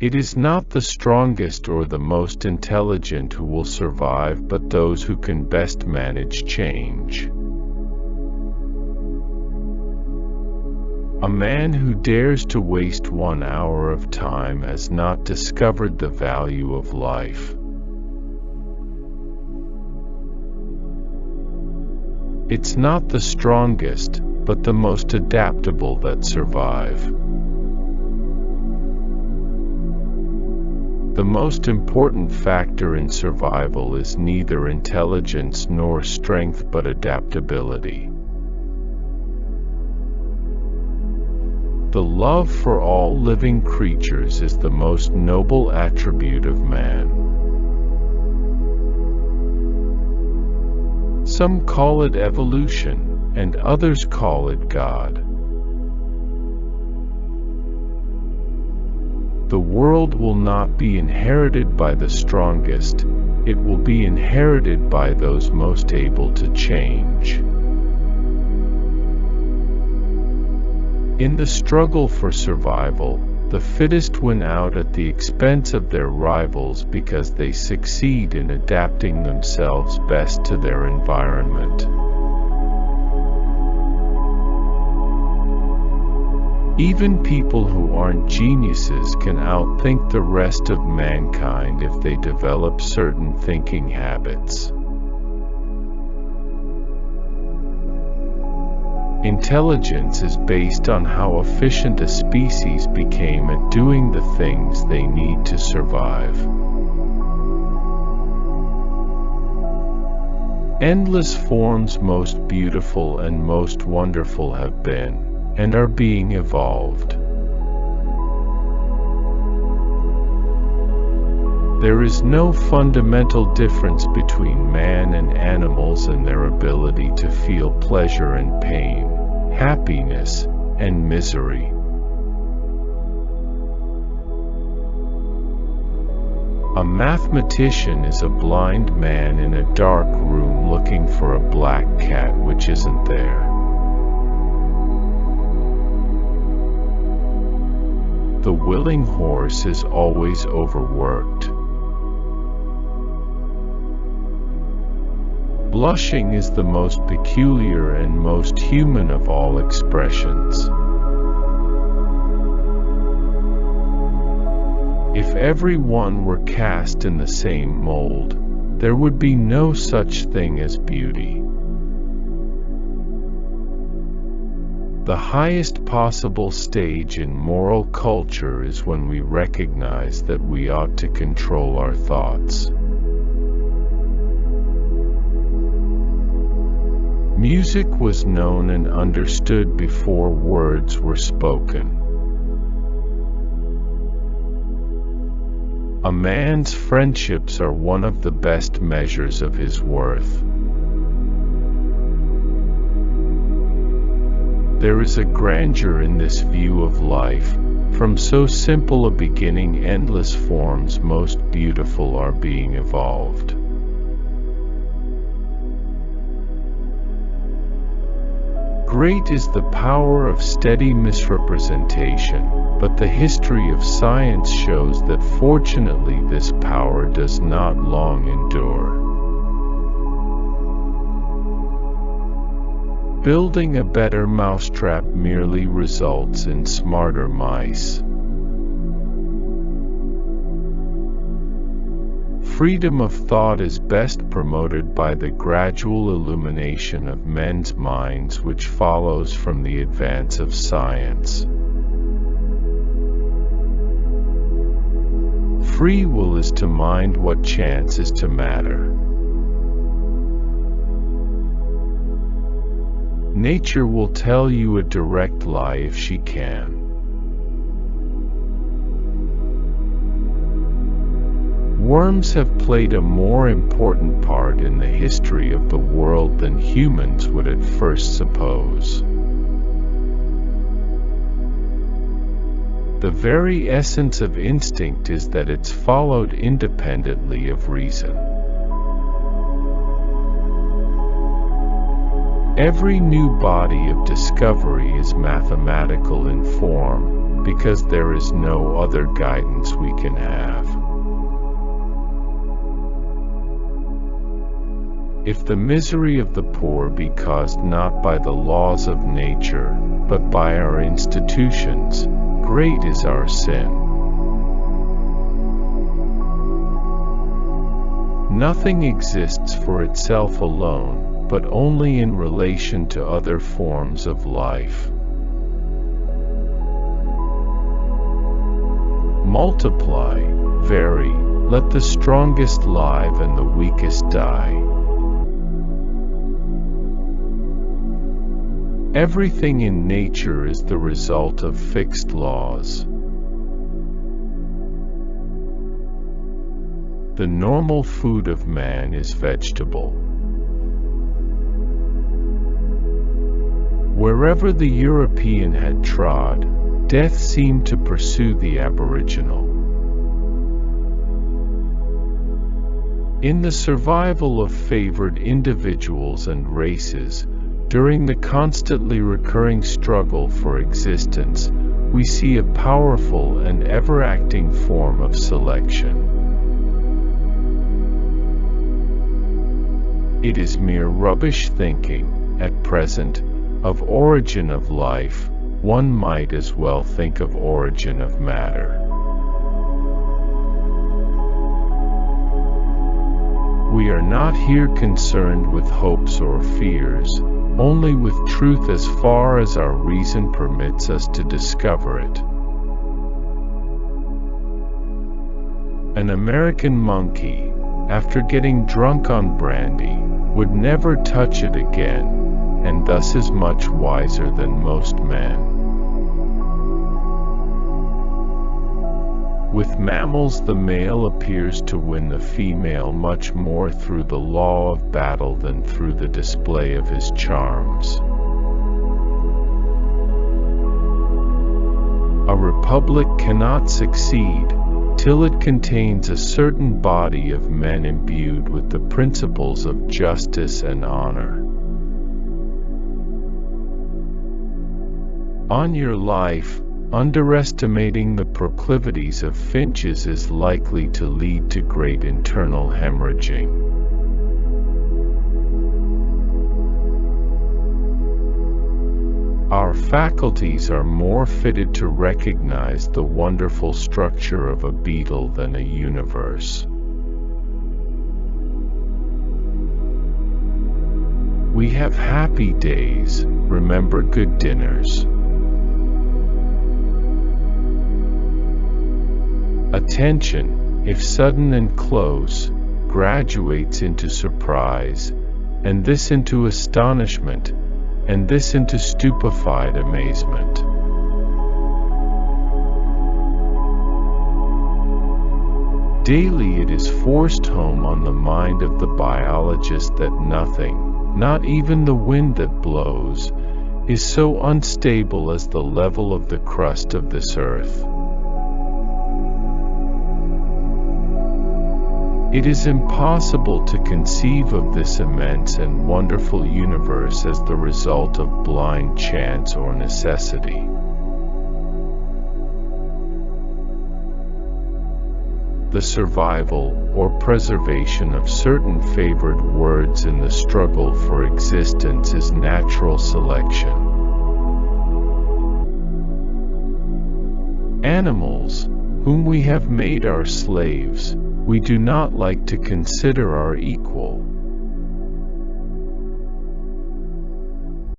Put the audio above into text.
It is not the strongest or the most intelligent who will survive, but those who can best manage change. A man who dares to waste 1 hour of time has not discovered the value of life. It's not the strongest, but the most adaptable that survive. The most important factor in survival is neither intelligence nor strength but adaptability. The love for all living creatures is the most noble attribute of man. Some call it evolution, and others call it God. The world will not be inherited by the strongest, it will be inherited by those most able to change. In the struggle for survival, the fittest win out at the expense of their rivals because they succeed in adapting themselves best to their environment. Even people who aren't geniuses can outthink the rest of mankind if they develop certain thinking habits. Intelligence is based on how efficient a species became at doing the things they need to survive. Endless forms most beautiful and most wonderful have been, and are being evolved. There is no fundamental difference between man and animals in their ability to feel pleasure and pain, happiness and misery. A mathematician is a blind man in a dark room looking for a black cat which isn't there. The willing horse is always overworked. Blushing is the most peculiar and most human of all expressions. If everyone were cast in the same mold, there would be no such thing as beauty. The highest possible stage in moral culture is when we recognize that we ought to control our thoughts. Music was known and understood before words were spoken. A man's friendships are one of the best measures of his worth. There is a grandeur in this view of life. From so simple a beginning, endless forms most beautiful are being evolved. Great is the power of steady misrepresentation, but the history of science shows that fortunately this power does not long endure. Building a better mousetrap merely results in smarter mice. Freedom of thought is best promoted by the gradual illumination of men's minds which follows from the advance of science. Free will is to mind what chance is to matter. Nature will tell you a direct lie if she can. Worms have played a more important part in the history of the world than humans would at first suppose. The very essence of instinct is that it's followed independently of reason. Every new body of discovery is mathematical in form, because there is no other guidance we can have. If the misery of the poor be caused not by the laws of nature, but by our institutions, great is our sin. Nothing exists for itself alone, but only in relation to other forms of life. Multiply, vary, let the strongest live and the weakest die. Everything in nature is the result of fixed laws. The normal food of man is vegetable. Wherever the European had trod, death seemed to pursue the aboriginal. In the survival of favored individuals and races, during the constantly recurring struggle for existence, we see a powerful and ever-acting form of selection. It is mere rubbish thinking, at present, of origin of life. One might as well think of origin of matter. We are not here concerned with hopes or fears, only with truth as far as our reason permits us to discover it. An American monkey, after getting drunk on brandy, would never touch it again, and thus is much wiser than most men. With mammals, the male appears to win the female much more through the law of battle than through the display of his charms. A republic cannot succeed till it contains a certain body of men imbued with the principles of justice and honor. On your life, underestimating the proclivities of finches is likely to lead to great internal hemorrhaging. Our faculties are more fitted to recognize the wonderful structure of a beetle than a universe. We have happy days, remember good dinners. Attention, if sudden and close, graduates into surprise, and this into astonishment, and this into stupefied amazement. Daily it is forced home on the mind of the biologist that nothing, not even the wind that blows, is so unstable as the level of the crust of this earth. It is impossible to conceive of this immense and wonderful universe as the result of blind chance or necessity. The survival or preservation of certain favored words in the struggle for existence is natural selection. Animals, whom we have made our slaves, we do not like to consider our equal.